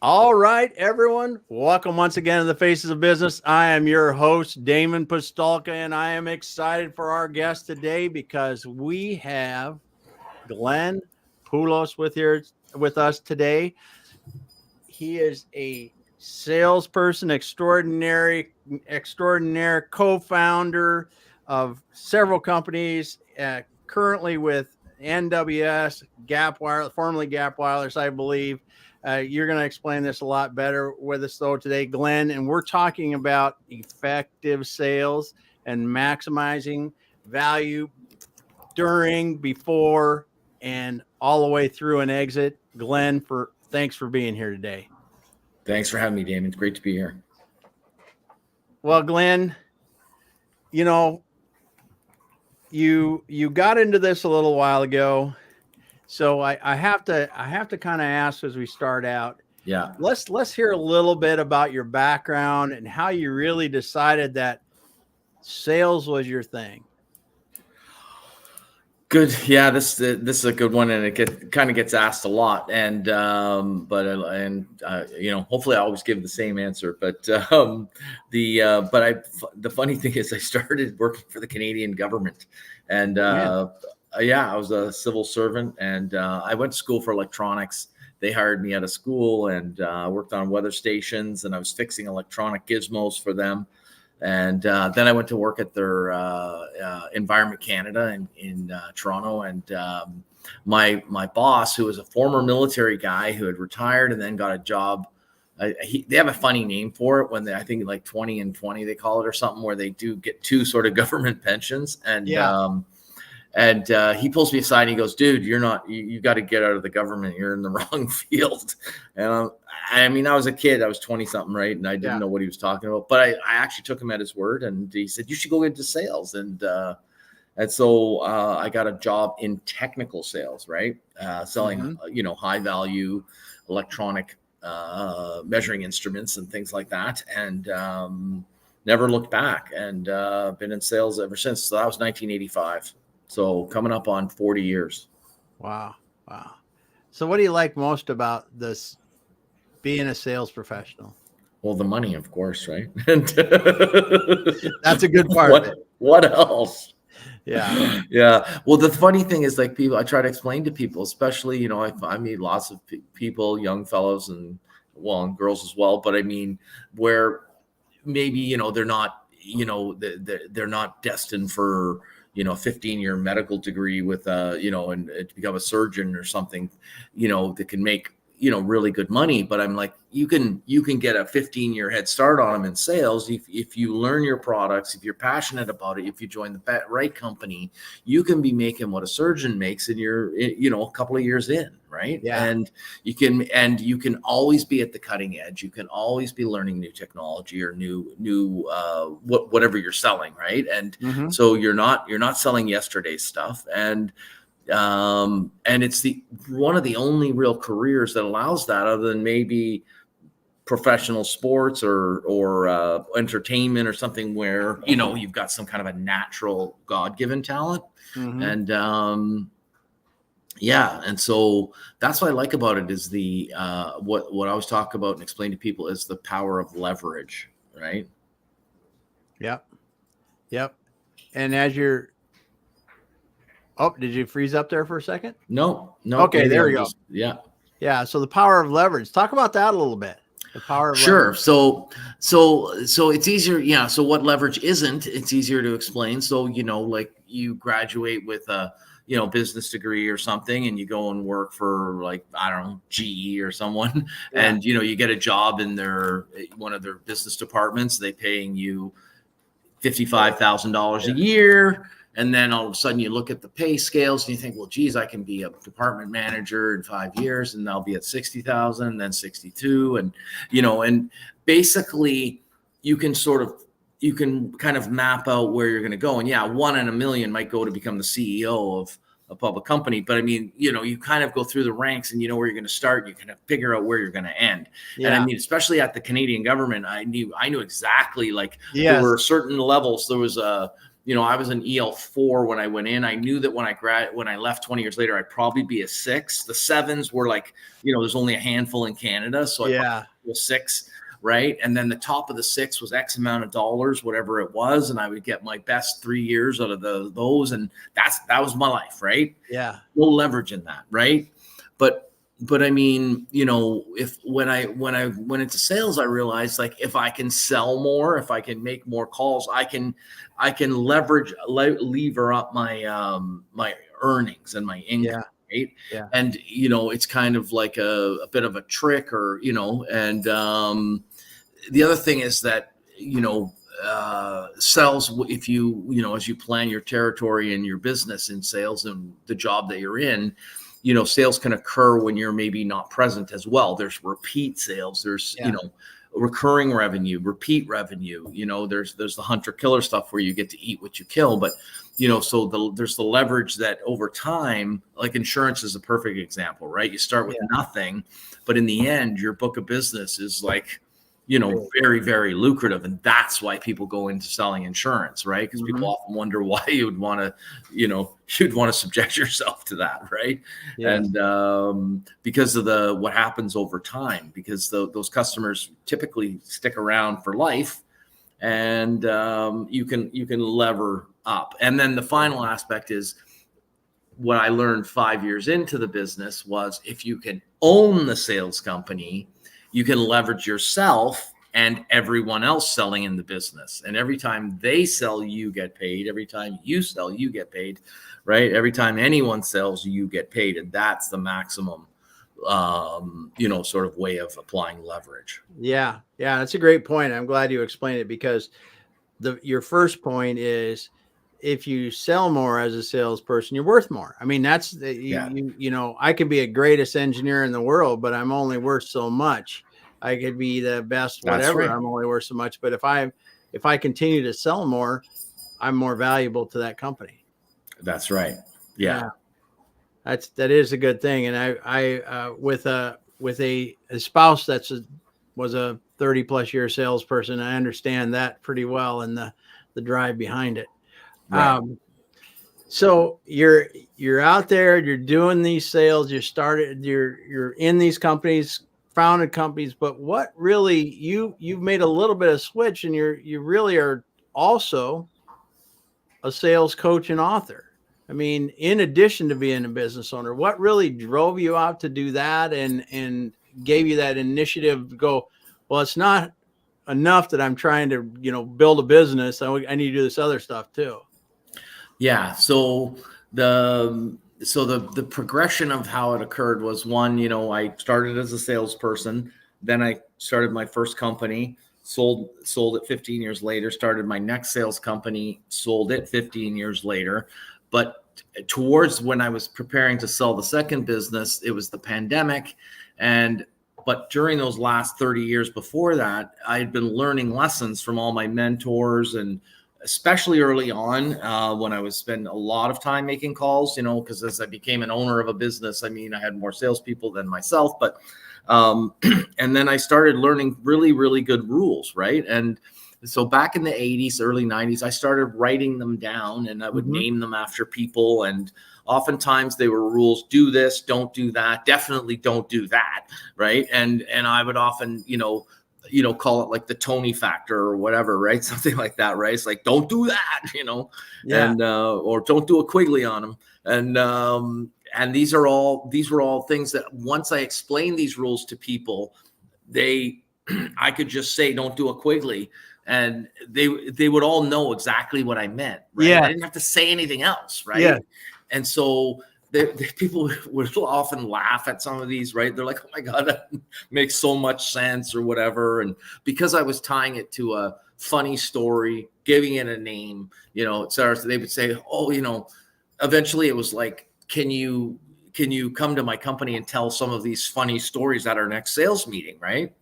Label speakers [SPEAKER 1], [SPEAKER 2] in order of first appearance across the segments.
[SPEAKER 1] All right, everyone. Welcome once again to the Faces of Business. I am your host, Damon Postolka, and I am excited for our guest today because we have Glenn Poulos with us today. He is a salesperson extraordinaire, co-founder of several companies, currently with NWS Gap Wireless, formerly Gap Wireless, I believe. You're going to explain this a lot better with us though today, Glenn, and we're talking about effective sales and maximizing value during, before, and all the way through an exit. Glenn, thanks for being here today.
[SPEAKER 2] Thanks for having me, Damon. It's great to be here.
[SPEAKER 1] Well, Glenn, you know, you got into this a little while ago, so I have to kind of ask as we start out.
[SPEAKER 2] Yeah.
[SPEAKER 1] Let's hear a little bit about your background and how you really decided that sales was your thing.
[SPEAKER 2] Good. Yeah, this is a good one, and it kind of gets asked a lot. And hopefully I always give the same answer. But the funny thing is, I started working for the Canadian government, and I was a civil servant, and I went to school for electronics. They hired me out of school, and worked on weather stations, and I was fixing electronic gizmos for them. And then I went to work at their Environment Canada in Toronto. And my boss, who was a former military guy who had retired and then got a job, they have a funny name for it I think like 20 and 20, they call it, or something, where they do get two sort of government pensions. And he pulls me aside and he goes, "Dude, you got to get out of the government. You're in the wrong field." And I was a kid. I was 20 something, right? And I didn't know what he was talking about, but I actually took him at his word, and he said, "You should go into sales." And so I got a job in technical sales, right? Selling, high value electronic measuring instruments and things like that. And never looked back, and been in sales ever since. So that was 1985. So coming up on 40 years.
[SPEAKER 1] Wow. So what do you like most about this, being a sales professional?
[SPEAKER 2] Well, the money, of course, right?
[SPEAKER 1] That's a good part of it.
[SPEAKER 2] What else?
[SPEAKER 1] Yeah.
[SPEAKER 2] Yeah. Well, the funny thing is, like, people, I try to explain to people, especially, I meet lots of people, young fellows and girls as well. But I mean, where maybe, they're not, they're not destined for, 15-year medical degree with and to become a surgeon or something, that can make, really good money. But I'm like, you can get a 15-year head start on them in sales. If you learn your products, if you're passionate about it, if you join the right company, you can be making what a surgeon makes, and you're, a couple of years in, right?
[SPEAKER 1] Yeah.
[SPEAKER 2] And you can always be at the cutting edge. You can always be learning new technology or new whatever you're selling, right? And so you're not selling yesterday's stuff. And it's one of the only real careers that allows that, other than maybe professional sports or entertainment or something, where you've got some kind of a natural God-given talent. And and so that's what I like about it, is the what I always talk about and explain to people is the power of leverage, right?
[SPEAKER 1] Yep. And as you're did you freeze up there for a second?
[SPEAKER 2] No.
[SPEAKER 1] Okay, there we go.
[SPEAKER 2] Yeah.
[SPEAKER 1] So the power of leverage. Talk about that a little bit. The power of leverage.
[SPEAKER 2] So it's easier. Yeah. So what leverage isn't, it's easier to explain. So, like, you graduate with a, business degree or something, and you go and work for, like, I don't know, GE or someone, and, you get a job in one of their business departments. They paying you $55,000 a year. And then all of a sudden you look at the pay scales and you think, well, geez, I can be a department manager in 5 years, and I'll be at 60,000, then 62. And, and basically you can kind of map out where you're going to go. And 1 in a million might go to become the CEO of a public company. But I mean, you kind of go through the ranks, and you know where you're going to start. You kind of figure out where you're going to end. Yeah. And I mean, especially at the Canadian government, I knew exactly, like, there were certain levels. There was I was an EL4 when I went in. I knew that when I left 20 years later, I'd probably be a 6. The 7s were like, there's only a handful in Canada. So I was 6, right? And then the top of the 6 was X amount of dollars, whatever it was. And I would get my best 3 years out of those. And that was my life, right?
[SPEAKER 1] Yeah.
[SPEAKER 2] No leverage in that, right? But I mean, if when I went into sales, I realized like if I can sell more, if I can make more calls, I can lever up my my earnings and my income, right?
[SPEAKER 1] Yeah.
[SPEAKER 2] And it's kind of like a bit of a trick, or and the other thing is that sales, if as you plan your territory and your business in sales and the job that you're in, sales can occur when you're maybe not present as well. There's repeat sales. There's, recurring revenue, repeat revenue. There's the hunter killer stuff where you get to eat what you kill. But, so there's the leverage that over time, like insurance is a perfect example, right? You start with nothing, but in the end, your book of business is like, very, very lucrative. And that's why people go into selling insurance, right? Because people often wonder why you'd want to subject yourself to that, right?
[SPEAKER 1] Yes.
[SPEAKER 2] And because of what happens over time, because those customers typically stick around for life, and you can lever up. And then the final aspect is what I learned 5 years into the business was if you can own the sales company, you can leverage yourself and everyone else selling in the business. And every time they sell, you get paid. Every time you sell, you get paid, right? Every time anyone sells, you get paid. And that's the maximum, sort of way of applying leverage.
[SPEAKER 1] Yeah. Yeah. That's a great point. I'm glad you explained it, because your first point is if you sell more as a salesperson, you're worth more. I mean, that's I could be a greatest engineer in the world, but I'm only worth so much. I could be the best, whatever. Right. I'm only worth so much. But if I continue to sell more, I'm more valuable to that company.
[SPEAKER 2] That's right. Yeah.
[SPEAKER 1] That is a good thing. And I with a spouse was a 30 plus year salesperson, I understand that pretty well, and the drive behind it.
[SPEAKER 2] Right.
[SPEAKER 1] So you're out there, you're doing these sales, you're in these companies, founded companies, but what really you've made a little bit of switch, and you really are also a sales coach and author. I mean, in addition to being a business owner, what really drove you out to do that and gave you that initiative to go, well, it's not enough that I'm trying to, build a business. I need to do this other stuff too.
[SPEAKER 2] Yeah. So the progression of how it occurred was, one, I started as a salesperson. Then I started my first company, sold it 15 years later, started my next sales company, sold it 15 years later. But towards when I was preparing to sell the second business, it was the pandemic. But during those last 30 years before that, I had been learning lessons from all my mentors, and especially early on when I was spending a lot of time making calls, because as I became an owner of a business, I mean, I had more salespeople than myself. But and then I started learning really, really good rules, right? And so back in the 80s, early 90s, I started writing them down, and I would name them after people. And oftentimes they were rules: do this, don't do that, definitely don't do that, right? And I would often, call it like the Tony factor or whatever, right? Something like that, right? It's like, don't do that, and or don't do a Quigley on them. And these were all things that once I explained these rules to people, I could just say, don't do a Quigley, and they would all know exactly what I meant, right?
[SPEAKER 1] Yeah.
[SPEAKER 2] I didn't have to say anything else, right?
[SPEAKER 1] Yeah.
[SPEAKER 2] And so people would often laugh at some of these, right? They're like, oh my God, that makes so much sense or whatever. And because I was tying it to a funny story, giving it a name, et cetera, so they would say, oh, eventually it was like, can you come to my company and tell some of these funny stories at our next sales meeting, right?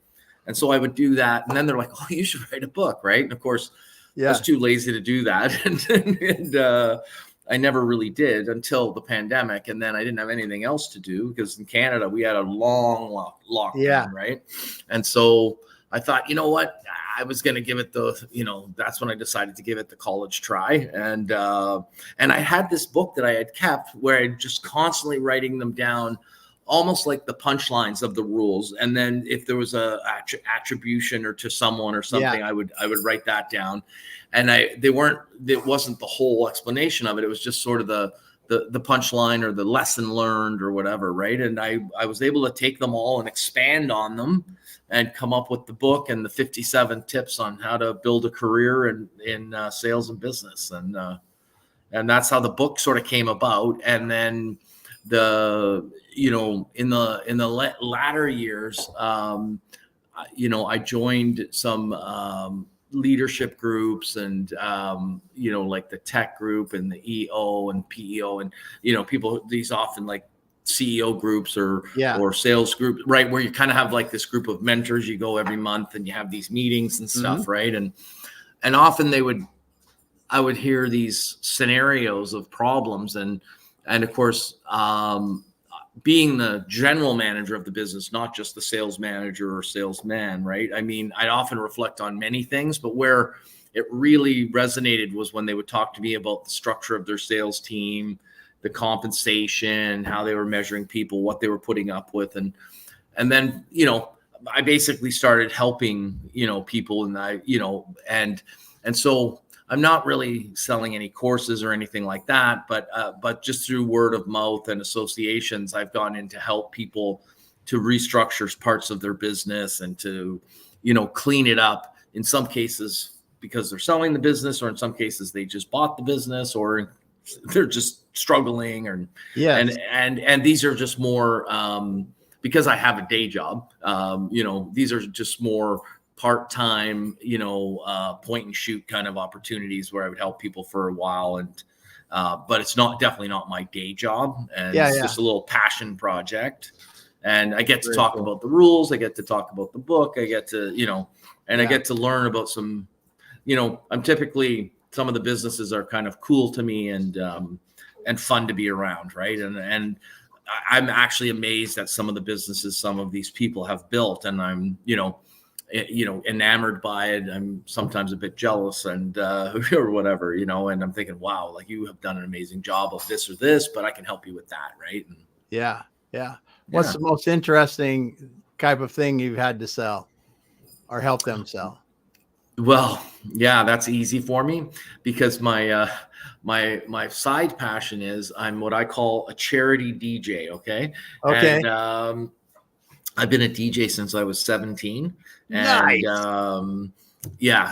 [SPEAKER 2] And so I would do that. And then they're like, oh, you should write a book, right? And of course, I was too lazy to do that. And I never really did until the pandemic. And then I didn't have anything else to do, because in Canada, we had a long lockdown, right? And so I thought, you know what, I was going to give it that's when I decided to give it the college try. And I had this book that I had kept where I just constantly writing them down, almost like the punchlines of the rules. And then if there was a attribution or to someone or something, I would write that down. And it wasn't the whole explanation of it. It was just sort of the punchline or the lesson learned or whatever. Right. And I was able to take them all and expand on them and come up with the book and the 57 tips on how to build a career in sales and business. And that's how the book sort of came about. And then in the latter years, I joined some leadership groups and like the tech group and the EO and PEO and people, these often like CEO groups or sales group, right, where you kind of have like this group of mentors. You go every month and you have these meetings and stuff, right? And often I would hear these scenarios of problems and of course, being the general manager of the business, not just the sales manager or salesman, right? I mean, I often reflect on many things, but where it really resonated was when they would talk to me about the structure of their sales team, the compensation, how they were measuring people, what they were putting up with. And then, I basically started helping, people and so I'm not really selling any courses or anything like that, but just through word of mouth and associations, I've gone in to help people to restructure parts of their business and to, clean it up in some cases because they're selling the business, or in some cases they just bought the business, or they're just struggling, and these are just more because I have a day job. These are just more part-time, point and shoot kind of opportunities where I would help people for a while, and but it's definitely not my day job, and it's just a little passion project. And I get to talk about the rules, I get to talk about the book, I get to, I get to learn about some, I'm typically, some of the businesses are kind of cool to me and fun to be around, right? And I'm actually amazed at some of the businesses some of these people have built, and I'm enamored by it. I'm sometimes a bit jealous and or whatever, and I'm thinking, wow, like you have done an amazing job of this or this, but I can help you with that, right? And,
[SPEAKER 1] What's the most interesting type of thing you've had to sell or help them sell?
[SPEAKER 2] Well, that's easy for me because my side passion is I'm what I call a charity DJ. Okay. And I've been a DJ since I was 17.
[SPEAKER 1] Nice.
[SPEAKER 2] And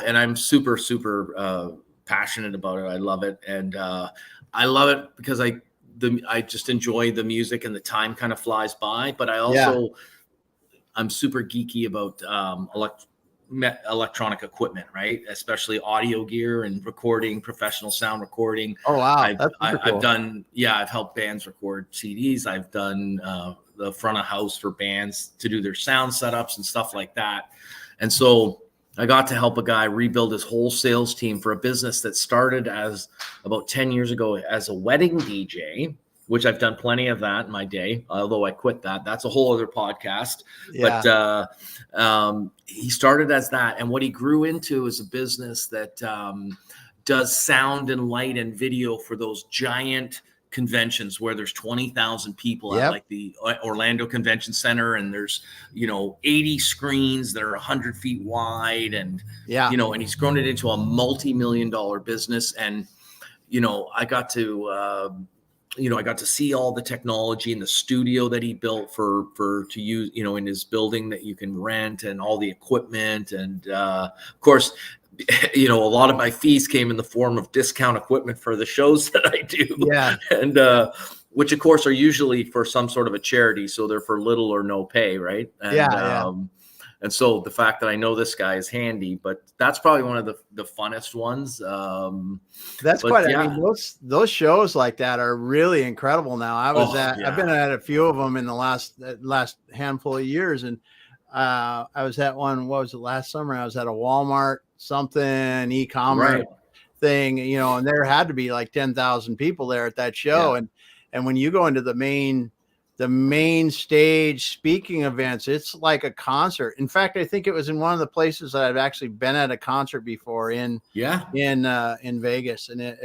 [SPEAKER 2] and I'm super, super passionate about it. I love it. And I love it because I just enjoy the music and the time kind of flies by. But I also, I'm super geeky about electronic equipment, right? Especially audio gear and recording, professional sound recording.
[SPEAKER 1] Oh, wow.
[SPEAKER 2] I've done, I've helped bands record CDs. I've done the front of house for bands to do their sound setups and stuff like that. And so I got to help a guy rebuild his whole sales team for a business that started as about 10 years ago as a wedding DJ, which I've done plenty of that in my day, although I quit that. That's a whole other podcast. But he started as that. And what he grew into is a business that does sound and light and video for those giant conventions where there's 20,000 people at like the Orlando Convention Center, and there's 80 screens that are 100 feet wide, and and he's grown it into a multi-million-dollar business. And I got to see all the technology in the studio that he built for to use in his building that you can rent, and all the equipment, and of course a lot of my fees came in the form of discount equipment for the shows that I do. And which of course are usually for some sort of a charity, so they're for little or no pay, right? And, and so the fact that I know this guy is handy, but that's probably one of the funnest ones.
[SPEAKER 1] That's quite. I mean, those shows like that are really incredible. Now I've been at a few of them in the last handful of years, and I was at one. What was it, last summer? I was at a Walmart something e-commerce thing, and there had to be like 10,000 people there at that show. And when you go into the main the main stage speaking events. It's like a concert. In fact, I think it was in one of the places that I've actually been at a concert before in Vegas, and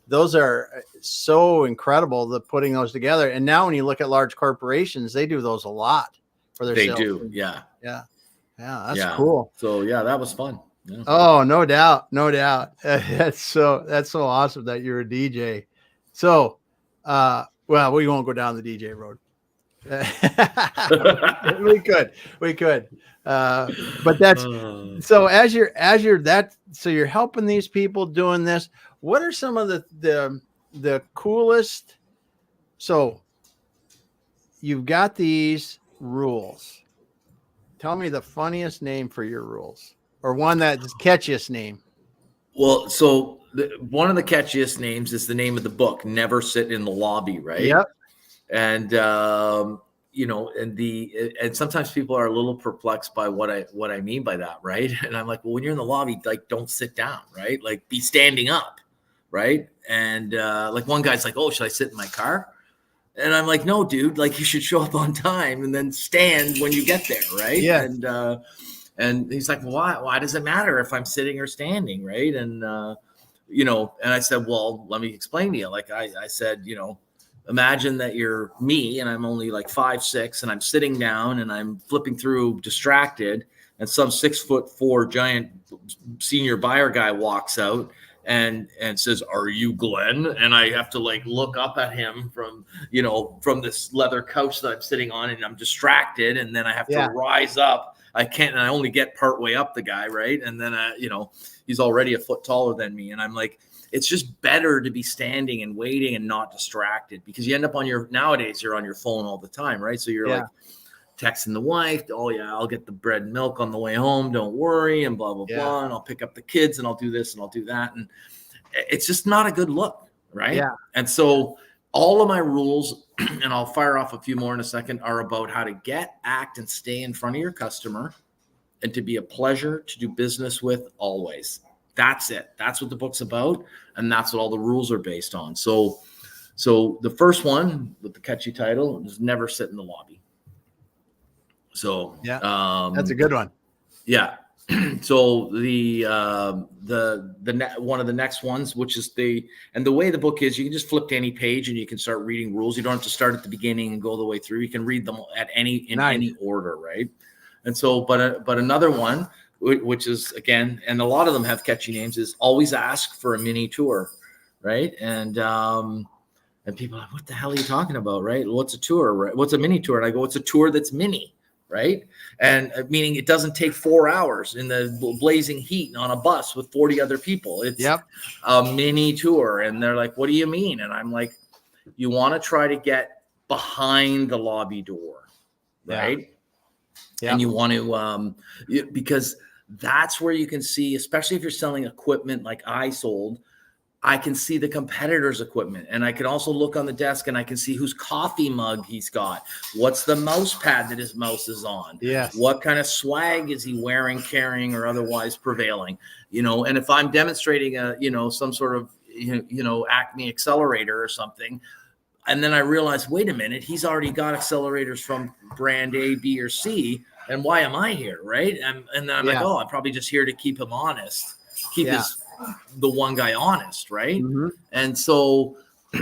[SPEAKER 1] those are so incredible, the putting those together. And now when you look at large corporations, they do those a lot for their sales.
[SPEAKER 2] They do. Yeah.
[SPEAKER 1] That's cool.
[SPEAKER 2] So yeah, that was fun. Yeah.
[SPEAKER 1] Oh, no doubt. That's so awesome that you're a DJ. So, well, we won't go down the DJ road. we could. But that's so as you're that, so you're helping these people doing this. What are some of the coolest? So you've got these rules. Tell me the funniest name for your rules, or one that's catchiest name.
[SPEAKER 2] Well, so one of the catchiest names is the name of the book, Never Sit in the Lobby, right?
[SPEAKER 1] Yep.
[SPEAKER 2] And you know, and sometimes people are a little perplexed by what I mean by that, right? And I'm like, well, when you're in the lobby, like, don't sit down, right? Like, be standing up, right? And like, one guy's like, oh, should I sit in my car? And I'm like, no, dude, like, you should show up on time and then stand when you get there, right?
[SPEAKER 1] Yeah.
[SPEAKER 2] And he's like, well, why does it matter if I'm sitting or standing, right? And you know, and I said, well, let me explain to you. Like, I said, you know, imagine that you're me and I'm only like 5'6", and I'm sitting down and I'm flipping through distracted, and some 6'4" giant senior buyer guy walks out and says, "Are you Glenn?" And I have to like look up at him from this leather couch that I'm sitting on, and I'm distracted, and then I have to rise up. I can't, and I only get part way up the guy, right? And then he's already a foot taller than me, and I'm like, it's just better to be standing and waiting and not distracted, because you end up nowadays you're on your phone all the time, right? So you're like texting the wife, oh yeah, I'll get the bread and milk on the way home, don't worry, and blah, blah, blah. And I'll pick up the kids and I'll do this and I'll do that. And it's just not a good look, right?
[SPEAKER 1] Yeah.
[SPEAKER 2] And so all of my rules, and I'll fire off a few more in a second, are about how to get, act, and stay in front of your customer, and to be a pleasure to do business with always. That's it. That's what the book's about. And that's what all the rules are based on. So the first one with the catchy title is Never Sit in the Lobby. So
[SPEAKER 1] that's a good one.
[SPEAKER 2] Yeah. So the one of the next ones, which is the way the book is, you can just flip to any page and you can start reading rules. You don't have to start at the beginning and go the way through. You can read them in any order, right? And so, but another one, which is, again, and a lot of them have catchy names, is always ask for a mini tour, right? And people are like, what the hell are you talking about, right? What's a tour, right? What's a mini tour? And I go, it's a tour that's mini, right? And meaning it doesn't take 4 hours in the blazing heat on a bus with 40 other people. It's a mini tour. And they're like, what do you mean? And I'm like, you want to try to get behind the lobby door, right? Yeah. And you want to, because that's where you can see, especially if you're selling equipment like I sold, I can see the competitor's equipment, and I can also look on the desk and I can see whose coffee mug he's got. What's the mouse pad that his mouse is on?
[SPEAKER 1] Yes.
[SPEAKER 2] What kind of swag is he wearing, carrying, or otherwise prevailing? And if I'm demonstrating some sort of, Acme accelerator or something, and then I realize, wait a minute, he's already got accelerators from brand A, B, or C. And why am I here, right? And then I'm like, oh, I'm probably just here to keep him honest, keep the one guy honest, right?
[SPEAKER 1] Mm-hmm.
[SPEAKER 2] And so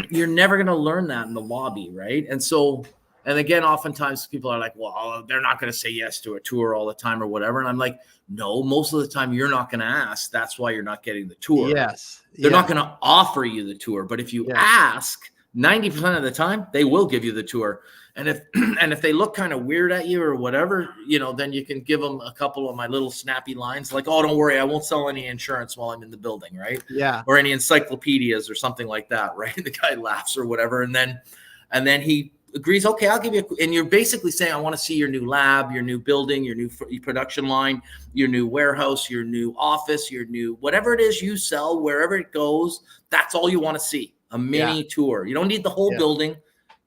[SPEAKER 2] you're never going to learn that in the lobby, right? And so, and again, oftentimes people are like, well, they're not going to say yes to a tour all the time or whatever. And I'm like, no, most of the time you're not going to ask. That's why you're not getting the tour.
[SPEAKER 1] Yes.
[SPEAKER 2] They're not going to offer you the tour. But if you ask, 90% of the time, they will give you the tour. And if they look kind of weird at you or whatever, then you can give them a couple of my little snappy lines like, oh, don't worry, I won't sell any insurance while I'm in the building, right?
[SPEAKER 1] Yeah.
[SPEAKER 2] Or any encyclopedias or something like that, right? The guy laughs or whatever. And then he agrees, okay, I'll give you and you're basically saying, I want to see your new lab, your new building, your new production line, your new warehouse, your new office, your new, whatever it is you sell, wherever it goes, that's all you want to see. A mini tour. You don't need the whole building.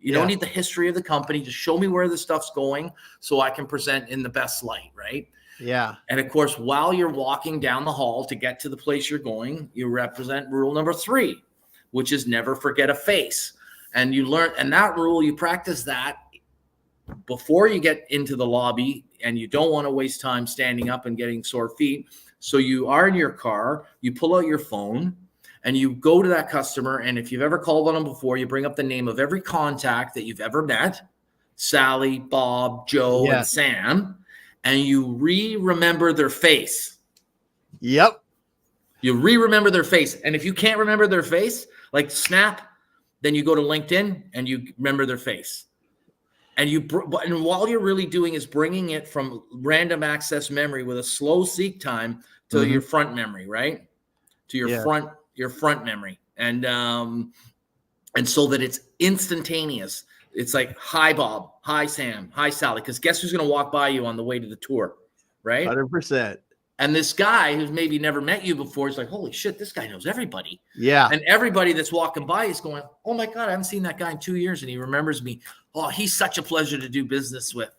[SPEAKER 2] You don't need the history of the company. Just show me where the stuff's going so I can present in the best light, right?
[SPEAKER 1] Yeah.
[SPEAKER 2] And of course, while you're walking down the hall to get to the place you're going, you represent rule number 3, which is never forget a face. And you learn, and that rule, you practice that before you get into the lobby, and you don't want to waste time standing up and getting sore feet. So you are in your car, you pull out your phone, and you go to that customer. And if you've ever called on them before, you bring up the name of every contact that you've ever met, Sally, Bob, Joe, and Sam, and you remember their face.
[SPEAKER 1] Yep.
[SPEAKER 2] You remember their face. And if you can't remember their face, like snap, then you go to LinkedIn and you remember their face. And while you're really doing is bringing it from random access memory with a slow seek time to your front memory, right? To your front memory. And so that it's instantaneous. It's like, hi, Bob, hi, Sam, hi, Sally. Because guess who's going to walk by you on the way to the tour, right?
[SPEAKER 1] 100%.
[SPEAKER 2] And this guy who's maybe never met you before is like, holy shit, this guy knows everybody.
[SPEAKER 1] Yeah.
[SPEAKER 2] And everybody that's walking by is going, oh my God, I haven't seen that guy in 2 years. And he remembers me. Oh, he's such a pleasure to do business with.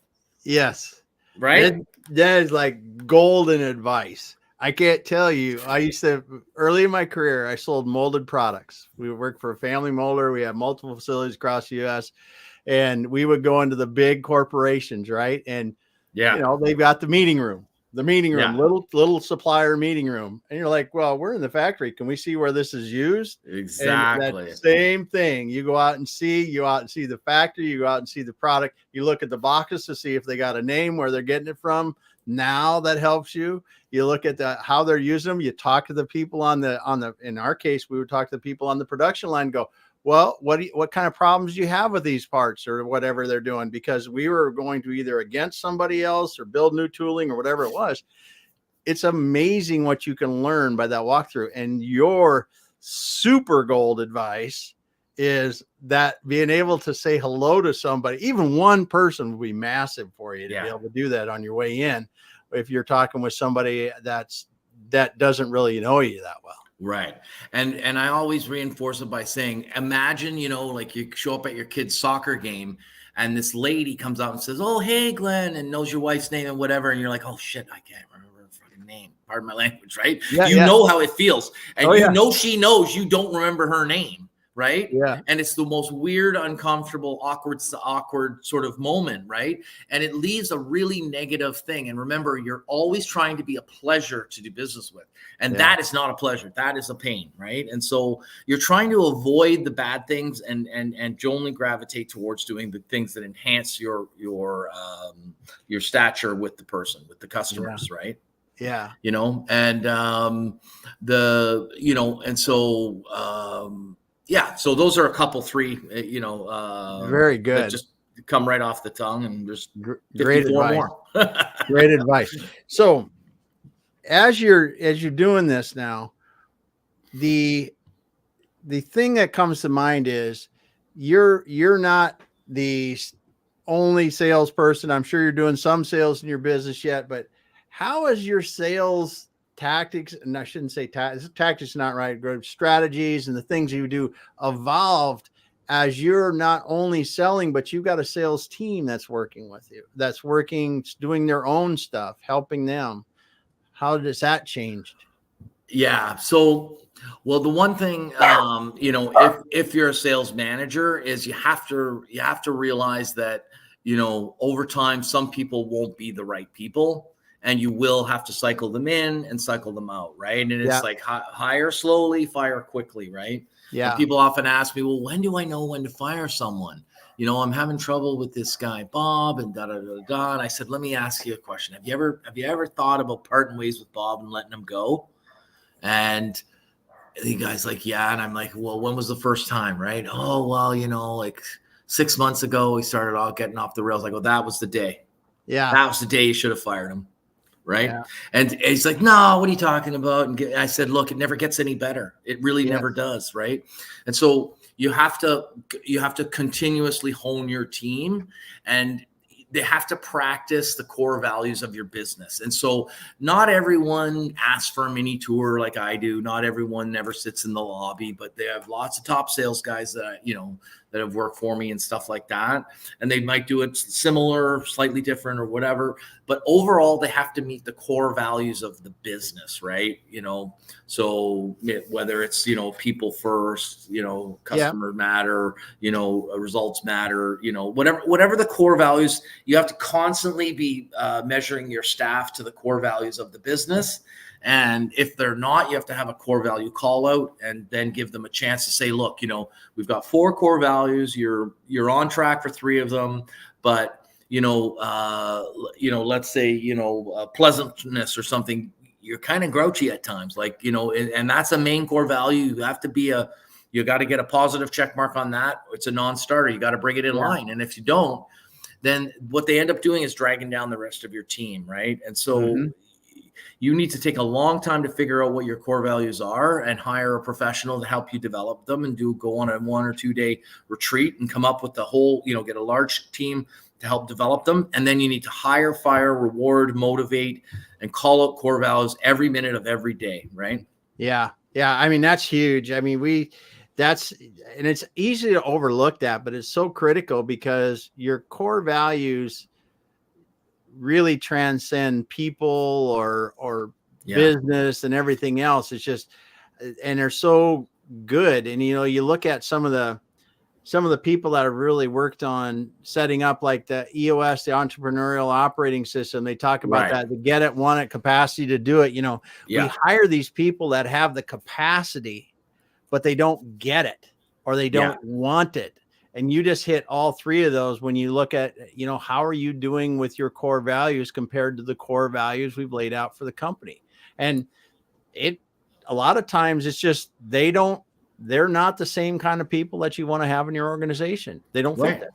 [SPEAKER 1] Yes.
[SPEAKER 2] Right?
[SPEAKER 1] That is like golden advice. I can't tell you. I used to, early in my career, I sold molded products. We worked for a family molder. We had multiple facilities across the U.S. And we would go into the big corporations, right? And, they've got the meeting room, little supplier meeting room. And you're like, well, we're in the factory. Can we see where this is used?
[SPEAKER 2] Exactly.
[SPEAKER 1] And that same thing. You go out and see the factory, you go out and see the product. You look at the boxes to see if they got a name, where they're getting it from. Now that helps you. You look at how they're using them. You talk to the people in our case, we would talk to the people on the production line and go, well, what kind of problems do you have with these parts or whatever they're doing? Because we were going to either against somebody else or build new tooling or whatever it was. It's amazing what you can learn by that walkthrough. And your super gold advice is that being able to say hello to somebody, even one person, would be massive for you to be able to do that on your way in. If you're talking with somebody that doesn't really know you that well.
[SPEAKER 2] Right. And I always reinforce it by saying, imagine, like you show up at your kid's soccer game and this lady comes out and says, oh, hey, Glenn, and knows your wife's name and whatever. And you're like, oh shit, I can't remember her fucking name. Pardon my language, right?
[SPEAKER 1] Yeah,
[SPEAKER 2] you know how it feels. And she knows you don't remember her name. Right.
[SPEAKER 1] Yeah.
[SPEAKER 2] And it's the most weird, uncomfortable, awkward sort of moment. Right. And it leaves a really negative thing. And remember, you're always trying to be a pleasure to do business with. And that is not a pleasure. That is a pain. Right. And so you're trying to avoid the bad things and only gravitate towards doing the things that enhance your stature with the person, with the customers. Yeah. Right.
[SPEAKER 1] Yeah.
[SPEAKER 2] So those are a couple, three,
[SPEAKER 1] very good.
[SPEAKER 2] That just come right off the tongue, and just
[SPEAKER 1] great advice. Great advice. So as you're doing this now, the thing that comes to mind is you're not the only salesperson. I'm sure you're doing some sales in your business yet, but how is your sales tactics, and I shouldn't say tactics, not right, strategies and the things you do evolved as you're not only selling, but you've got a sales team that's working with you, that's doing their own stuff, helping them. How does that change?
[SPEAKER 2] Yeah. So, well, the one thing, if you're a sales manager, is you have to realize that, over time, some people won't be the right people. And you will have to cycle them in and cycle them out, right? And it's like hire slowly, fire quickly, right?
[SPEAKER 1] Yeah.
[SPEAKER 2] And people often ask me, well, when do I know when to fire someone? I'm having trouble with this guy, Bob, and da da da da. And I said, let me ask you a question. Have you ever thought about parting ways with Bob and letting him go? And the guy's like, yeah. And I'm like, well, when was the first time, right? Oh, well, like 6 months ago, he started all getting off the rails. I go, that was the day.
[SPEAKER 1] Yeah.
[SPEAKER 2] That was the day you should have fired him. Right.
[SPEAKER 1] Yeah.
[SPEAKER 2] And he's like, no, what are you talking about? And I said, look, it never gets any better. It really never does. Right. And so you have to continuously hone your team, and they have to practice the core values of your business. And so not everyone asks for a mini tour like I do. Not everyone never sits in the lobby, but they have lots of top sales guys that that have worked for me and stuff like that. And they might do it similar, slightly different or whatever. But overall, they have to meet the core values of the business, right? So whether it's, people first, customer matter, results matter, whatever the core values, you have to constantly be measuring your staff to the core values of the business. And if they're not, you have to have a core value call out and then give them a chance to say, look, we've got 4 core values. You're on track for 3 of them, but let's say, pleasantness or something, you're kind of grouchy at times, and that's a main core value. You have to you got to get a positive check mark on that. It's a non-starter. You got to bring it in line. And if you don't, then what they end up doing is dragging down the rest of your team. Right. And so you need to take a long time to figure out what your core values are and hire a professional to help you develop them and go on a 1 or 2 day retreat and come up with the whole, get a large team to help develop them. And then you need to hire, fire, reward, motivate, and call out core values every minute of every day. Right.
[SPEAKER 1] Yeah. Yeah. I mean, that's huge. I mean, and it's easy to overlook that, but it's so critical because your core values really transcend people or business and everything else. It's just, and they're so good. And, you look at some of the people that have really worked on setting up like the EOS, the entrepreneurial operating system. They talk about that, the get it, want it, capacity to do it. We hire these people that have the capacity, but they don't get it or they don't want it. And you just hit all 3 of those when you look at, how are you doing with your core values compared to the core values we've laid out for the company? And a lot of times it's just, they're not the same kind of people that you want to have in your organization. They don't fit that.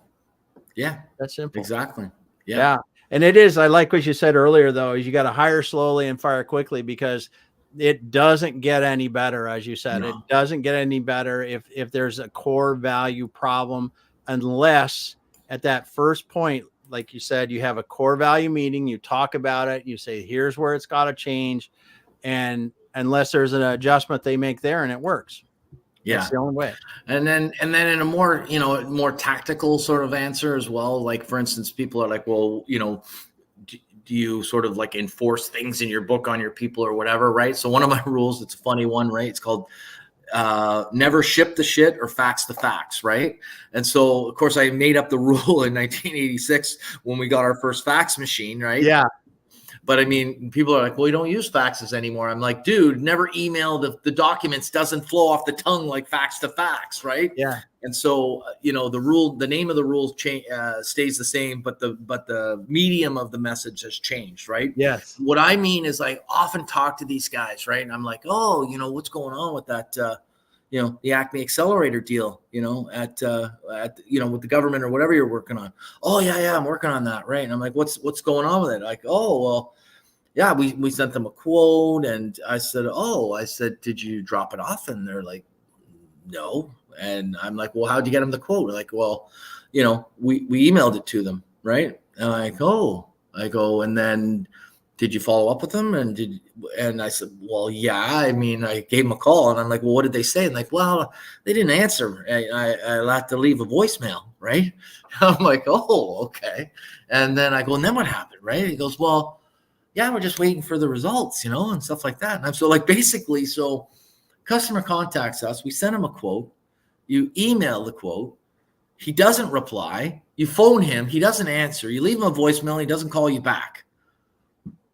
[SPEAKER 2] Yeah.
[SPEAKER 1] That's simple.
[SPEAKER 2] Exactly.
[SPEAKER 1] Yeah. And it is, I like what you said earlier, though, is you got to hire slowly and fire quickly because it doesn't get any better. As you said, it doesn't get any better if there's a core value problem, unless at that first point, like you said, you have a core value meeting, you talk about it, you say, here's where it's got to change. And unless there's an adjustment they make there and it works.
[SPEAKER 2] Yeah.
[SPEAKER 1] That's the only way.
[SPEAKER 2] And then in a more tactical sort of answer as well, like for instance, people are like, well, do you sort of like enforce things in your book on your people or whatever, right? So one of my rules, it's a funny one, right? It's called never ship the shit or fax the facts, right? And so, of course, I made up the rule in 1986 when we got our first fax machine, right?
[SPEAKER 1] Yeah.
[SPEAKER 2] But I mean, people are like, well, we don't use faxes anymore. I'm like, dude, never email the documents doesn't flow off the tongue like fax to fax, right?
[SPEAKER 1] Yeah.
[SPEAKER 2] And so, the name of the rule stays the same, but the medium of the message has changed, right?
[SPEAKER 1] Yes.
[SPEAKER 2] What I mean is I often talk to these guys, right? And I'm like, oh, what's going on with that, the Acme Accelerator deal, at with the government or whatever you're working on. Oh yeah, I'm working on that, right? And I'm like, what's going on with it? Like, oh well, yeah, we sent them a quote, and I said, did you drop it off? And they're like, no. And I'm like, well, how'd you get them the quote? They're like, well, we emailed it to them, right? And I go, and then did you follow up with them? And I said, well, yeah, I mean, I gave them a call, and I'm like, well, what did they say? And like, well, they didn't answer. I had to leave a voicemail, right? I'm like, oh, okay. And then I go, and then what happened, right? He goes, well, yeah, we're just waiting for the results, and stuff like that. And I'm so like, basically, so customer contacts us, we send him a quote, you email the quote, he doesn't reply, you phone him, he doesn't answer, you leave him a voicemail, he doesn't call you back.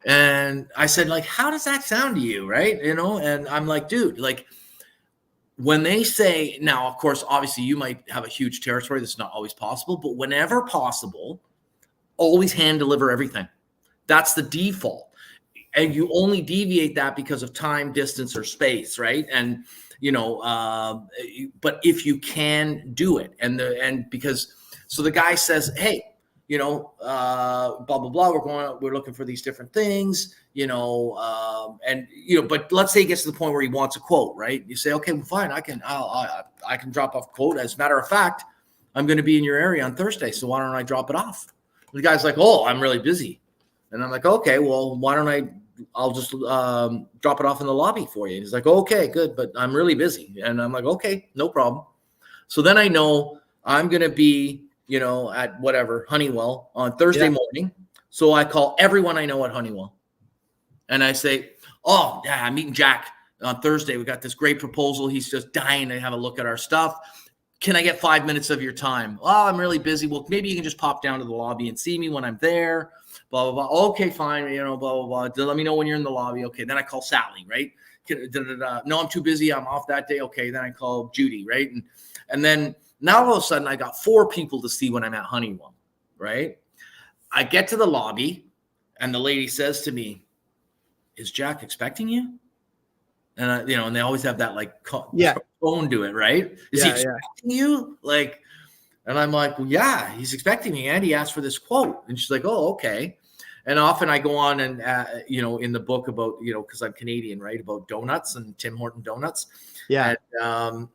[SPEAKER 2] And I said, like, how does that sound to you? Right. And I'm like, dude, like when they say, now, of course, obviously you might have a huge territory. That's not always possible, but whenever possible, always hand deliver everything. That's the default. And you only deviate that because of time, distance, or space. Right. And, but if you can do it so the guy says, hey, blah, blah, blah. We're looking for these different things, but let's say he gets to the point where he wants a quote, right? You say, okay, well, fine. I can drop off a quote. As a matter of fact, I'm going to be in your area on Thursday. So why don't I drop it off? The guy's like, oh, I'm really busy. And I'm like, okay, well, why don't I'll just drop it off in the lobby for you. And he's like, okay, good. But I'm really busy. And I'm like, okay, no problem. So then I know, I'm going to be, at whatever, Honeywell on Thursday morning. So I call everyone I know at Honeywell. And I say, oh, yeah, I'm meeting Jack on Thursday. We got this great proposal. He's just dying to have a look at our stuff. Can I get 5 minutes of your time? Oh, I'm really busy. Well, maybe you can just pop down to the lobby and see me when I'm there. Blah, blah, blah. Okay, fine. Blah, blah, blah. Let me know when you're in the lobby. Okay. Then I call Sally, right? No, I'm too busy. I'm off that day. Okay. Then I call Judy, right? And then now all of a sudden I got 4 people to see when I'm at Honeywell, right? I get to the lobby and the lady says to me, is Jack expecting you? And and they always have that tone to it, right? Is he expecting you? And I'm like, well, yeah, he's expecting me. And he asked for this quote. And she's like, oh, okay. And often I go on and, in the book about, because I'm Canadian, right, about donuts and Tim Horton donuts.
[SPEAKER 1] Yeah.
[SPEAKER 2] And,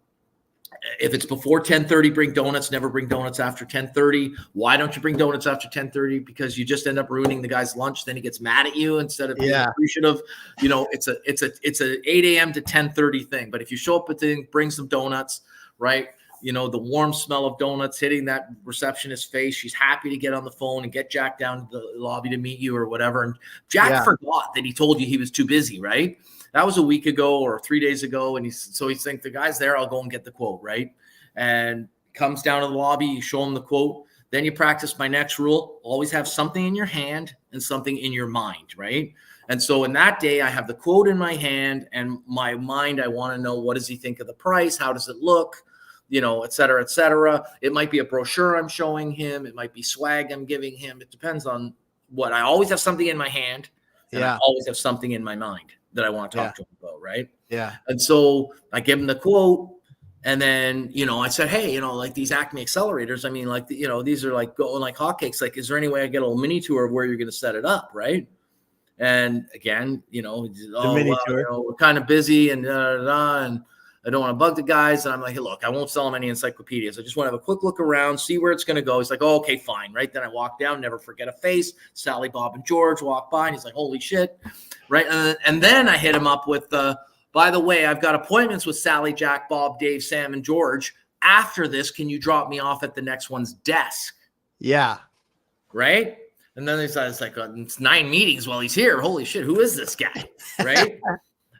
[SPEAKER 2] if it's before 10:30, bring donuts. Never bring donuts after 10:30. Why don't you bring donuts after 10:30? Because you just end up ruining the guy's lunch. Then he gets mad at you instead of being appreciative. It's a 8 a.m. to 10:30 thing. But if you show up at the thing, bring some donuts, right? The warm smell of donuts hitting that receptionist's face. She's happy to get on the phone and get Jack down to the lobby to meet you or whatever. And Jack forgot that he told you he was too busy, right? That was a week ago or 3 days ago. And he's thinks the guy's there. I'll go and get the quote, right? And comes down to the lobby. You show him the quote. Then you practice my next rule. Always have something in your hand and something in your mind, right? And so in that day, I have the quote in my hand and my mind. I want to know, what does he think of the price? How does it look? Et cetera, et cetera. It might be a brochure I'm showing him. It might be swag I'm giving him. It depends on what. I always have something in my hand and I always have something in my mind that I want to talk to him about, right?
[SPEAKER 1] Yeah.
[SPEAKER 2] And so I give him the quote, and then, I said, hey, like these Acme accelerators, I mean, these are like going like hotcakes. Like, is there any way I get a little mini tour of where you're going to set it up, right? And again,
[SPEAKER 1] mini tour.
[SPEAKER 2] We're kind of busy and and I don't want to bug the guys. And I'm like, hey, look, I won't sell them any encyclopedias. I just want to have a quick look around, see where it's going to go. He's like, oh, okay, fine. Right. Then I walk down, never forget a face. Sally, Bob, and George walk by, and he's like, holy shit. Right. And then I hit him up with, by the way, I've got appointments with Sally, Jack, Bob, Dave, Sam, and George. After this, can you drop me off at the next one's desk?
[SPEAKER 1] Yeah.
[SPEAKER 2] Right. And then it's like, it's 9 meetings while he's here. Holy shit. Who is this guy? Right.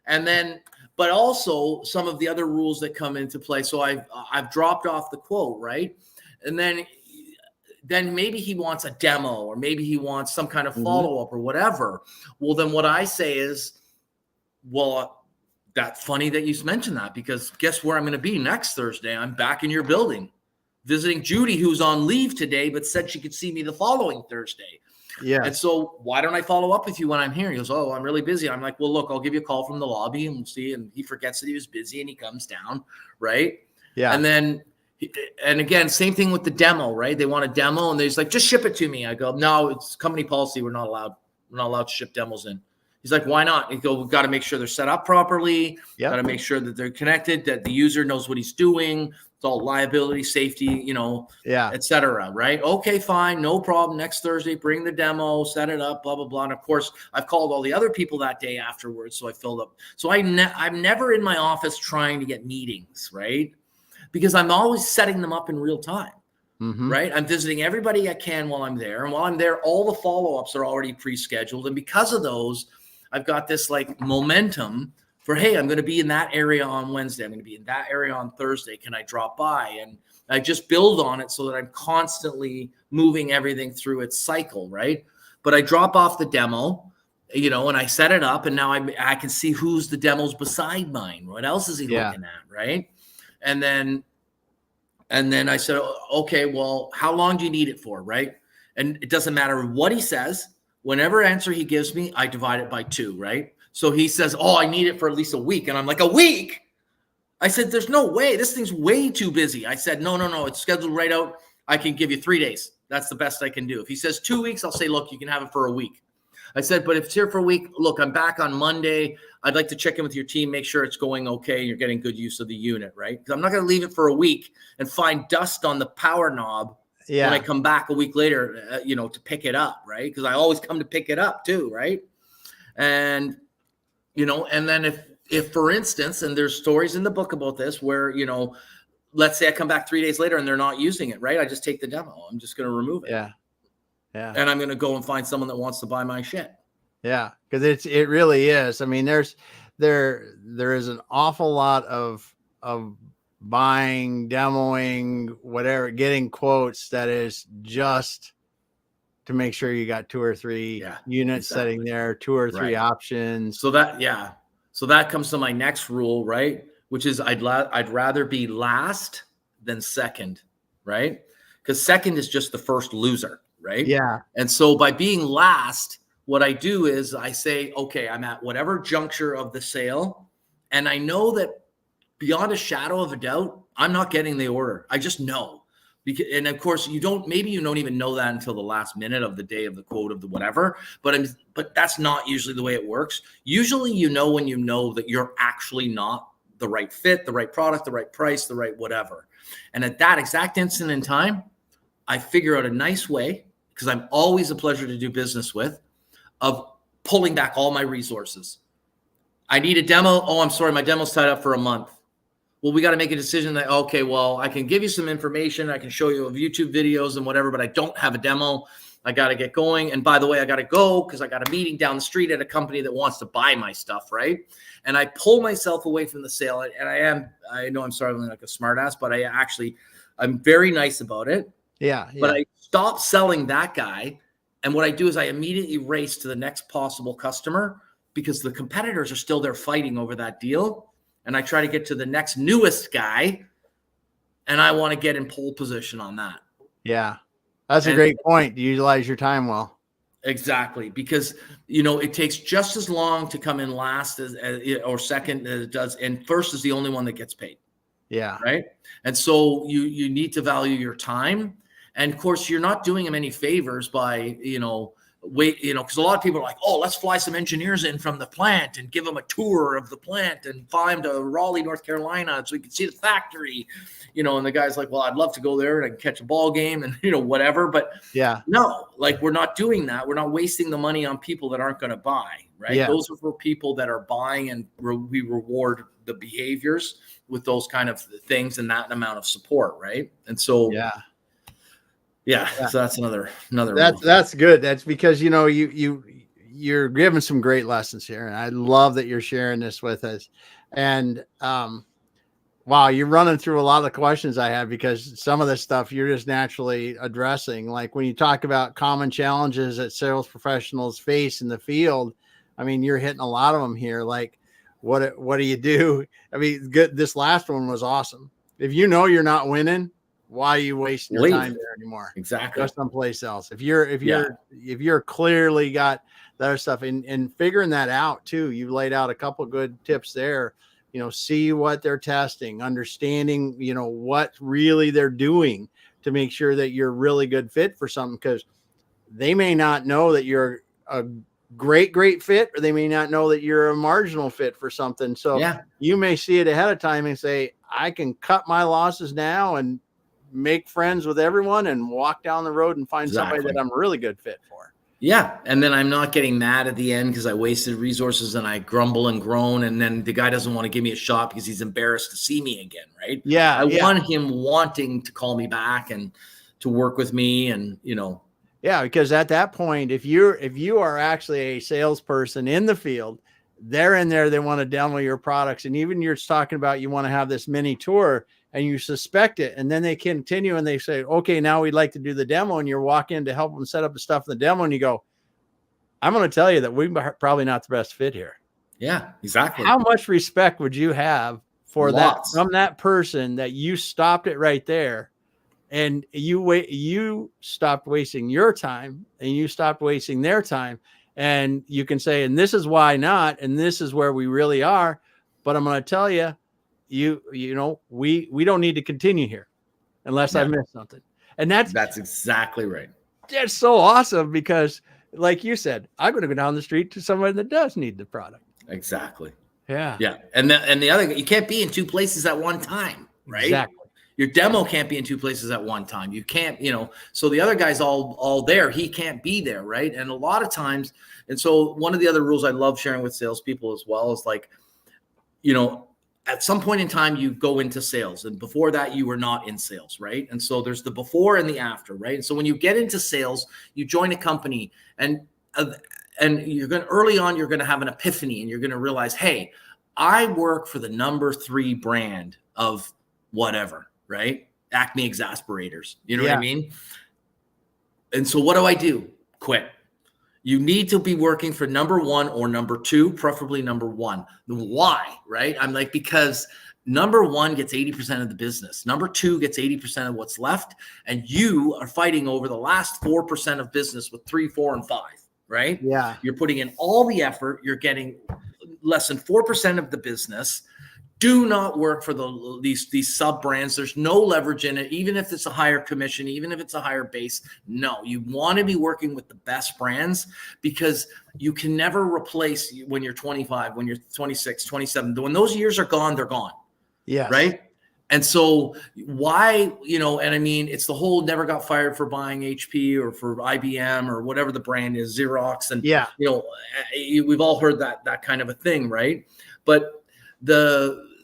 [SPEAKER 2] And then, but also some of the other rules that come into play. So I've dropped off the quote, right? And then maybe he wants a demo, or maybe he wants some kind of follow-up or whatever. Well, then what I say is, well, that's funny that you mentioned that, because guess where I'm going to be next Thursday? I'm back in your building visiting Judy, who's on leave today, but said she could see me the following Thursday.
[SPEAKER 1] Yeah.
[SPEAKER 2] And so why don't I follow up with you when I'm here? He goes, oh, I'm really busy. I'm like, well, look, I'll give you a call from the lobby and we'll see. And he forgets that he was busy and he comes down. Right.
[SPEAKER 1] Yeah.
[SPEAKER 2] And then, and again, same thing with the demo, right? They want a demo and they're like, just ship it to me. I go, no, it's company policy. We're not allowed to ship demos in. He's like, why not? He go, we've got to make sure they're set up properly. Got to make sure that they're connected, that the user knows what he's doing. It's all liability, safety, et cetera, right? Okay, fine, no problem. Next Thursday, bring the demo, set it up, blah, blah, blah. And of course, I've called all the other people that day afterwards, so I filled up. So I'm never in my office trying to get meetings, right? Because I'm always setting them up in real time, right? I'm visiting everybody I can while I'm there. And while I'm there, all the follow-ups are already pre-scheduled. And because of those, I've got this like momentum for, hey, I'm going to be in that area on Wednesday. I'm going to be in that area on Thursday. Can I drop by? And I just build on it so that I'm constantly moving everything through its cycle, right? But I drop off the demo, and I set it up, and now I can see who's the demos beside mine. What else is he looking at, right? And then I said, okay, well, how long do you need it for, right? And it doesn't matter what he says. Whenever answer he gives me, I divide it by 2, right? So he says, oh, I need it for at least a week. And I'm like, a week? I said, there's no way. This thing's way too busy. I said, no. It's scheduled right out. I can give you 3 days. That's the best I can do. If he says 2 weeks, I'll say, look, you can have it for a week. I said, but if it's here for a week, look, I'm back on Monday. I'd like to check in with your team, make sure it's going okay, and you're getting good use of the unit, right? Because I'm not going to leave it for a week and find dust on the power knob when I come back a week later, to pick it up, right? Because I always come to pick it up too, right? And, and then if for instance, and there's stories in the book about this where, let's say I come back 3 days later and they're not using it, right? I just take the demo. I'm just going to remove it.
[SPEAKER 1] Yeah. Yeah.
[SPEAKER 2] And I'm going to go and find someone that wants to buy my shit.
[SPEAKER 1] Yeah. Cause it really is. I mean, there is an awful lot of buying, demoing, whatever, getting quotes that is just to make sure you got 2 or 3 units sitting there, 2 or 3 options.
[SPEAKER 2] So that comes to my next rule, right? Which is I'd rather be last than second, right? Because second is just the first loser, right?
[SPEAKER 1] Yeah.
[SPEAKER 2] And so by being last, what I do is I say, okay, I'm at whatever juncture of the sale, and I know that beyond a shadow of a doubt, I'm not getting the order. I just know. And of course, maybe you don't even know that until the last minute of the day of the quote of the whatever, but that's not usually the way it works. Usually, when you know that you're actually not the right fit, the right product, the right price, the right whatever. And at that exact instant in time, I figure out a nice way, because I'm always a pleasure to do business with, of pulling back all my resources. I need a demo. Oh, I'm sorry, my demo's tied up for a month. Well, we got to make a decision that, okay, well, I can give you some information. I can show you YouTube videos and whatever, but I don't have a demo. I got to get going. And by the way, I got to go because I got a meeting down the street at a company that wants to buy my stuff, right? And I pull myself away from the sale. And I know I'm starting like a smart ass, but I'm very nice about it.
[SPEAKER 1] Yeah.
[SPEAKER 2] But I stop selling that guy. And what I do is I immediately race to the next possible customer, because the competitors are still there fighting over that deal. And I try to get to the next newest guy, and I want to get in pole position on that.
[SPEAKER 1] Yeah. That's a great point. Utilize your time well.
[SPEAKER 2] Exactly. Because, it takes just as long to come in last or second as it does. And first is the only one that gets paid.
[SPEAKER 1] Yeah.
[SPEAKER 2] Right. And so you need to value your time. And of course, you're not doing them any favors by, because a lot of people are like, oh, let's fly some engineers in from the plant and give them a tour of the plant and fly them to Raleigh, North Carolina, so we can see the factory, and the guy's like, well, I'd love to go there and I can catch a ball game and, whatever. But no, like, we're not doing that. We're not wasting the money on people that aren't going to buy, right? Yeah. Those are for people that are buying, and we reward the behaviors with those kind of things and that amount of support. Right. And so, yeah. So that's another.
[SPEAKER 1] That's good. That's because, you're giving some great lessons here, and I love that you're sharing this with us. And, wow, you're running through a lot of the questions I have, because some of this stuff you're just naturally addressing. Like when you talk about common challenges that sales professionals face in the field, I mean, you're hitting a lot of them here. Like what do you do? I mean, good. This last one was awesome. If you're not winning, why are you wasting your time there anymore?
[SPEAKER 2] Exactly.
[SPEAKER 1] Go someplace else. If you're clearly got that other stuff, and figuring that out too, you laid out a couple good tips there. See what they're testing, understanding, what really they're doing to make sure that you're a really good fit for something, because they may not know that you're a great fit, or they may not know that you're a marginal fit for something. So you may see it ahead of time and say, I can cut my losses now and make friends with everyone and walk down the road and find somebody that I'm a really good fit for.
[SPEAKER 2] Yeah. And then I'm not getting mad at the end because I wasted resources and I grumble and groan. And then the guy doesn't want to give me a shot because he's embarrassed to see me again. Right.
[SPEAKER 1] Yeah.
[SPEAKER 2] I want him wanting to call me back and to work with me, and,
[SPEAKER 1] Yeah. Because at that point, if you are actually a salesperson in the field, they're in there, they want to demo your products. And even you're talking about, you want to have this mini tour, and you suspect it, and then they continue and they say, okay, now we'd like to do the demo, and you're walking to help them set up the stuff in the demo, and you go, I'm going to tell you that we're probably not the best fit here.
[SPEAKER 2] Yeah, exactly.
[SPEAKER 1] How much respect would you have for that, from that person, that you stopped it right there, and you stopped wasting your time, and you stopped wasting their time, and you can say, and this is why not, and this is where we really are, but I'm going to tell you, we don't need to continue here unless I missed something. And that's
[SPEAKER 2] exactly right.
[SPEAKER 1] That's so awesome, because like you said, I'm going to go down the street to somebody that does need the product.
[SPEAKER 2] Exactly.
[SPEAKER 1] Yeah.
[SPEAKER 2] Yeah. And the other, you can't be in two places at one time, right?
[SPEAKER 1] Exactly.
[SPEAKER 2] Your demo can't be in two places at one time. You can't, so the other guy's all there. He can't be there. Right. And a lot of times, and so one of the other rules I love sharing with salespeople as well is like, at some point in time, you go into sales, and before that you were not in sales, right? And so there's the before and the after, right? And so when you get into sales, you join a company, and you're going to, early on, you're going to have an epiphany, and you're going to realize, hey, I work for the number 3 brand of whatever, right? Acme exasperators. You know what I mean? And so what do? Quit. You need to be working for number 1 or number 2, preferably number 1. Why, right? I'm like, because number 1 gets 80% of the business. Number 2 gets 80% of what's left. And you are fighting over the last 4% of business with 3, 4, and 5, right?
[SPEAKER 1] Yeah.
[SPEAKER 2] You're putting in all the effort. You're getting less than 4% of the business. Do not work for these sub brands. There's no leverage in it, even if it's a higher commission, even if it's a higher base. No, you want to be working with the best brands, because you can never replace when you're 25, when you're 26, 27. When those years are gone, they're gone.
[SPEAKER 1] Yes.
[SPEAKER 2] Right. And so why, and I mean, it's the whole never got fired for buying HP or for IBM or whatever the brand is, Xerox. And, we've all heard that kind of a thing. Right. But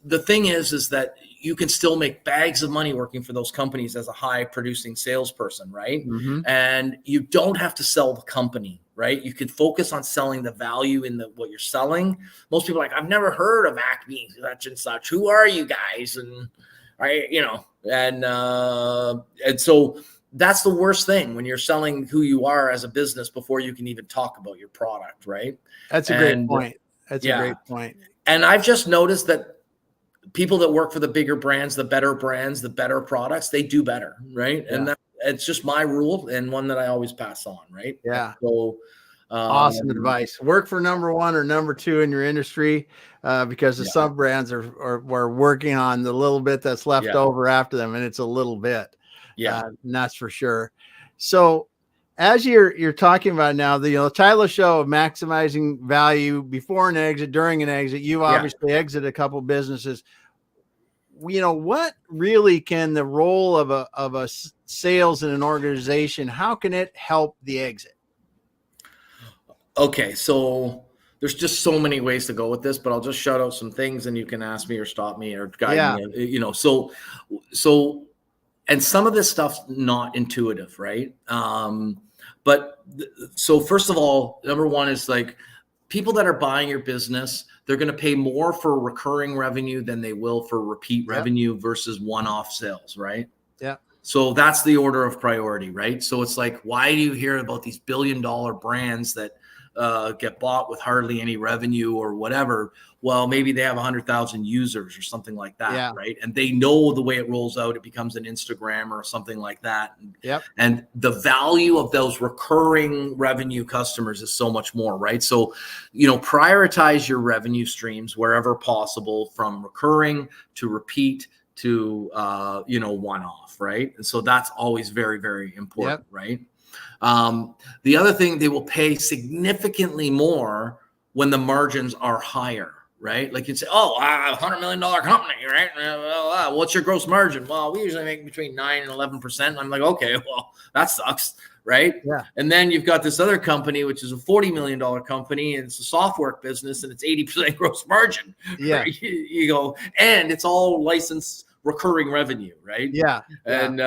[SPEAKER 2] the thing is that you can still make bags of money working for those companies as a high producing salesperson, right?
[SPEAKER 1] Mm-hmm.
[SPEAKER 2] And you don't have to sell the company, right? You could focus on selling the value in what you're selling. Most people are like, I've never heard of Acme, such and such. Who are you guys? And and so that's the worst thing, when you're selling who you are as a business before you can even talk about your product, right?
[SPEAKER 1] That's a great point. That's a great point.
[SPEAKER 2] And I've just noticed that people that work for the bigger brands, the better products, they do better, right? Yeah. And it's just my rule, and one that I always pass on, right?
[SPEAKER 1] Yeah.
[SPEAKER 2] So
[SPEAKER 1] awesome advice. Work for number 1 or number 2 in your industry, because the sub brands are working on the little bit that's left over after them, and it's a little bit. And that's for sure. So as you're talking about now, the title of the show of maximizing value before an exit, during an exit, you obviously exited a couple businesses. What really can the role of a sales in an organization, how can it help the exit?
[SPEAKER 2] Okay. So there's just so many ways to go with this, but I'll just shout out some things, and you can ask me or stop me or guide me, so, and some of this stuff's not intuitive, right? So first of all, number 1 is like, people that are buying your business, they're going to pay more for recurring revenue than they will for repeat revenue versus one-off sales, right?
[SPEAKER 1] Yeah.
[SPEAKER 2] So that's the order of priority, right? So it's like, why do you hear about these billion-dollar brands that get bought with hardly any revenue or whatever? Well, maybe they have 100,000 users or something like that, right? And they know the way it rolls out, it becomes an Instagram or something like that. And the value of those recurring revenue customers is so much more, right? So, prioritize your revenue streams wherever possible, from recurring to repeat to, one-off, right? And so that's always very, very important, right? The other thing, they will pay significantly more when the margins are higher, right? Like you'd say, $100 million company, right? What's your gross margin? Well, we usually make between 9 and 11%. I'm like, okay, well, that sucks, right?
[SPEAKER 1] Yeah.
[SPEAKER 2] And then you've got this other company, which is a $40 million company, and it's a software business, and it's 80% gross margin.
[SPEAKER 1] Yeah.
[SPEAKER 2] Right? You go, and it's all licensed recurring revenue, right?
[SPEAKER 1] Yeah.
[SPEAKER 2] And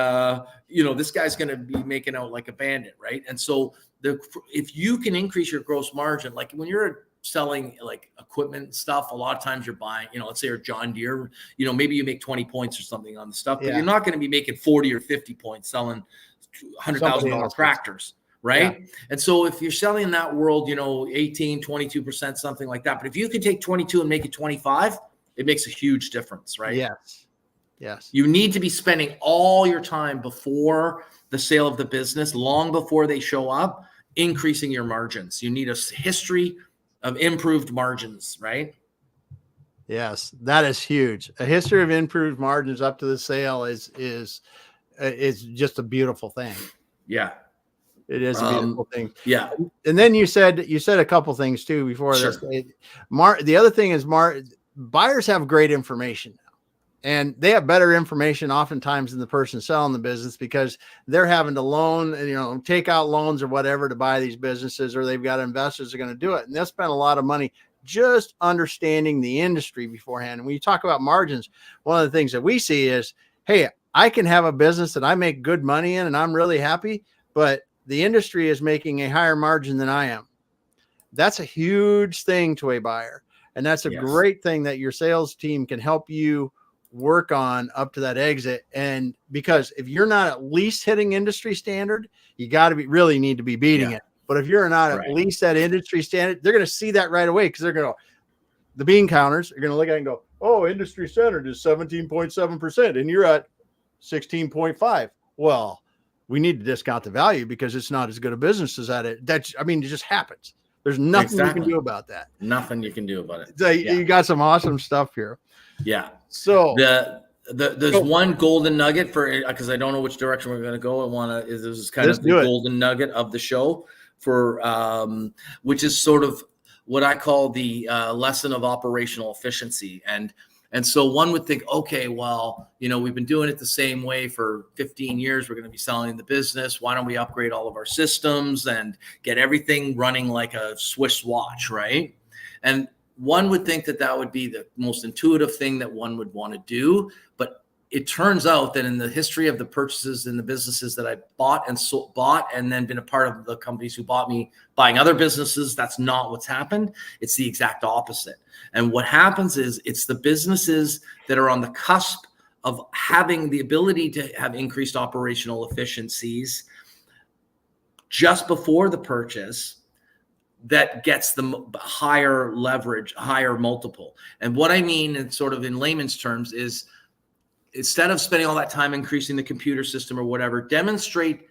[SPEAKER 2] this guy's going to be making out like a bandit, right? And so if you can increase your gross margin, like when you're selling like equipment stuff, a lot of times you're buying, let's say you're John Deere, maybe you make 20 points or something on the stuff, but you're not going to be making 40 or 50 points selling $100,000 tractors, right? Yeah. And so if you're selling in that world, 18, 22%, something like that. But if you can take 22 and make it 25, it makes a huge difference, right?
[SPEAKER 1] Yes.
[SPEAKER 2] You need to be spending all your time before the sale of the business, long before they show up, increasing your margins. You need a history of improved margins, right?
[SPEAKER 1] Yes, that is huge. A history of improved margins up to the sale is just a beautiful thing.
[SPEAKER 2] Yeah.
[SPEAKER 1] It is a beautiful thing.
[SPEAKER 2] Yeah.
[SPEAKER 1] And then you said a couple things too before this. The other thing is buyers have great information now, and they have better information oftentimes than the person selling the business, because they're having to take out loans or whatever to buy these businesses, or they've got investors that are going to do it. And they'll spend a lot of money just understanding the industry beforehand. And when you talk about margins, one of the things that we see is, hey, I can have a business that I make good money in and I'm really happy, but the industry is making a higher margin than I am. That's a huge thing to a buyer. And that's a great thing that your sales team can help you work on up to that exit. And because if you're not at least hitting industry standard, you got to really need to be beating it. But if you're not at least at industry standard, they're going to see that right away, because they're going to, the bean counters are going to look at it and go, oh, industry standard is 17.7% and you're at 16.5. Well, we need to discount the value because it's not as good a business as that. It just happens. There's nothing you can do about that.
[SPEAKER 2] Nothing you can do about it.
[SPEAKER 1] So you got some awesome stuff here.
[SPEAKER 2] Yeah.
[SPEAKER 1] So
[SPEAKER 2] there's one golden nugget because I don't know which direction we're going to go. This is kind of the golden nugget of the show which is sort of what I call the lesson of operational efficiency. And so one would think, okay, well, we've been doing it the same way for 15 years. We're going to be selling the business. Why don't we upgrade all of our systems and get everything running like a Swiss watch, right? And one would think that would be the most intuitive thing that one would want to do. But it turns out that in the history of the purchases in the businesses that I bought and then been a part of the companies who bought me buying other businesses, that's not what's happened. It's the exact opposite. And what happens is it's the businesses that are on the cusp of having the ability to have increased operational efficiencies just before the purchase that gets them higher leverage, higher multiple. And what I mean, and sort of in layman's terms, is instead of spending all that time increasing the computer system or whatever, demonstrate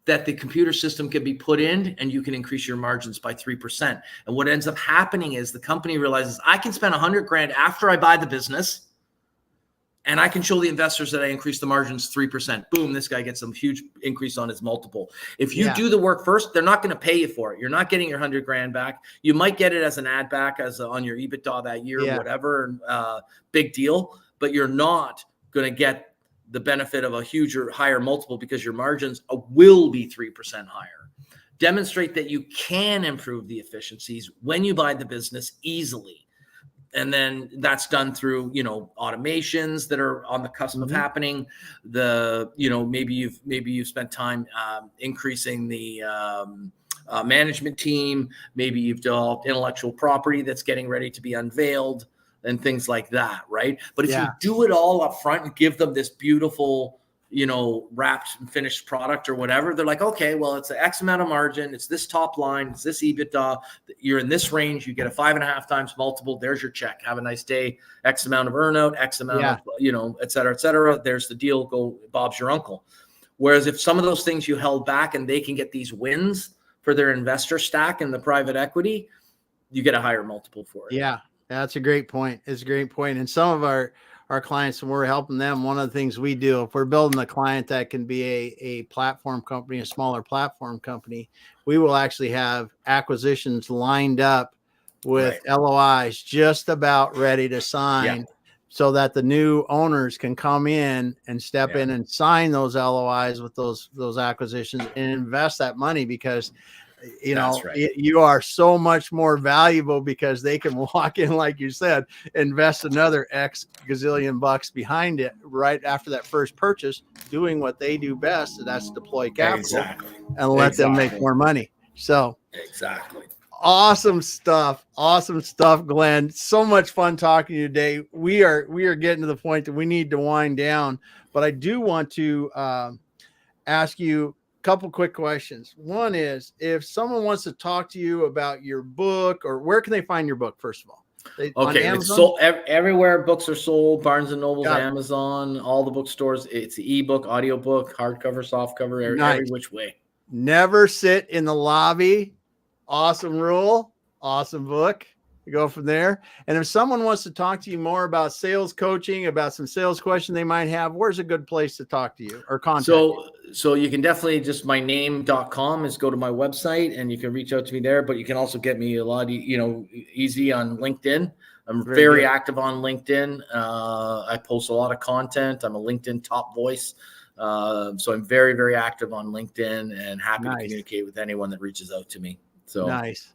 [SPEAKER 2] that the computer system can be put in and you can increase your margins by 3%. And what ends up happening is the company realizes I can spend $100,000 after I buy the business, and I can show the investors that I increased the margins 3%. Boom, this guy gets some huge increase on his multiple. If you do the work first, they're not going to pay you for it. You're not getting your $100,000 back. You might get it as an add back on your EBITDA that year, whatever, big deal, but you're not going to get the benefit of a huge or higher multiple because your margins will be 3% higher. Demonstrate that you can improve the efficiencies when you buy the business easily. And then that's done through, automations that are on the cusp of happening. Maybe you've spent time increasing the management team. Maybe you've developed intellectual property that's getting ready to be unveiled and things like that, right? But if you do it all up front and give them this beautiful, wrapped and finished product or whatever, they're like, okay, well, it's an X amount of margin. It's this top line. It's this EBITDA. You're in this range. You get a 5.5 times multiple. There's your check. Have a nice day. X amount of earnout, X amount of, et cetera, et cetera. There's the deal. Go, Bob's your uncle. Whereas if some of those things you held back and they can get these wins for their investor stack in the private equity, you get a higher multiple for it.
[SPEAKER 1] Yeah, that's a great point. It's a great point. And some of our clients, when we're helping them, one of the things we do, if we're building a client that can be a platform company, a smaller platform company, we will actually have acquisitions lined up with LOIs just about ready to sign so that the new owners can come in and step in and sign those LOIs with those acquisitions and invest that money, because you are so much more valuable because they can walk in, like you said, invest another X gazillion bucks behind it right after that first purchase, doing what they do best, and that's deploy capital and let them make more money. So awesome stuff, Glenn. So much fun talking to you today. We are getting to the point that we need to wind down, but I do want to ask you couple quick questions. One is, if someone wants to talk to you about your book, or where can they find your book, first of all?
[SPEAKER 2] It's sold everywhere books are sold. Barnes and Noble, Amazon, all the bookstores. It's the ebook, audiobook, hardcover, softcover, every which way.
[SPEAKER 1] Never sit in the lobby. Awesome rule. Awesome book. You go from there. And if someone wants to talk to you more about sales coaching, about some sales question they might have, where's a good place to talk to you or contact you?
[SPEAKER 2] So you can definitely just myname.com is go to my website and you can reach out to me there, but you can also get me a lot, easy on LinkedIn. I'm very active on LinkedIn. I post a lot of content. I'm a LinkedIn top voice. So I'm very, very active on LinkedIn and happy to communicate with anyone that reaches out to me. So
[SPEAKER 1] nice.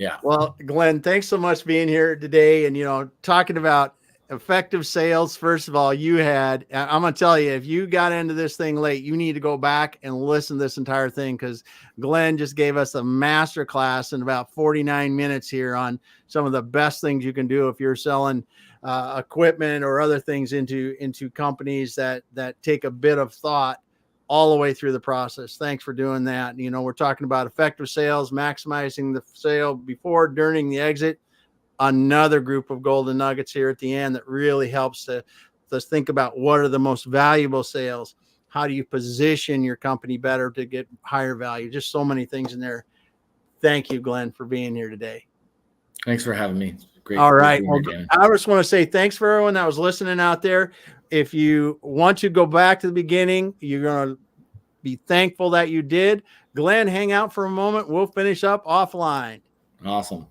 [SPEAKER 2] Yeah.
[SPEAKER 1] Well, Glenn, thanks so much for being here today. And, talking about effective sales. First of all, I'm going to tell you, if you got into this thing late, you need to go back and listen to this entire thing, because Glenn just gave us a master class in about 49 minutes here on some of the best things you can do if you're selling equipment or other things into companies that take a bit of thought all the way through the process. Thanks for doing that. We're talking about effective sales, maximizing the sale before, during the exit. Another group of golden nuggets here at the end that really helps to think about what are the most valuable sales. How do you position your company better to get higher value? Just so many things in there. Thank you, Glenn, for being here today.
[SPEAKER 2] Thanks for having me. Great.
[SPEAKER 1] All right. Well, I just want to say thanks for everyone that was listening out there. If you want to go back to the beginning, you're going to be thankful that you did. Glenn, hang out for a moment. We'll finish up offline.
[SPEAKER 2] Awesome.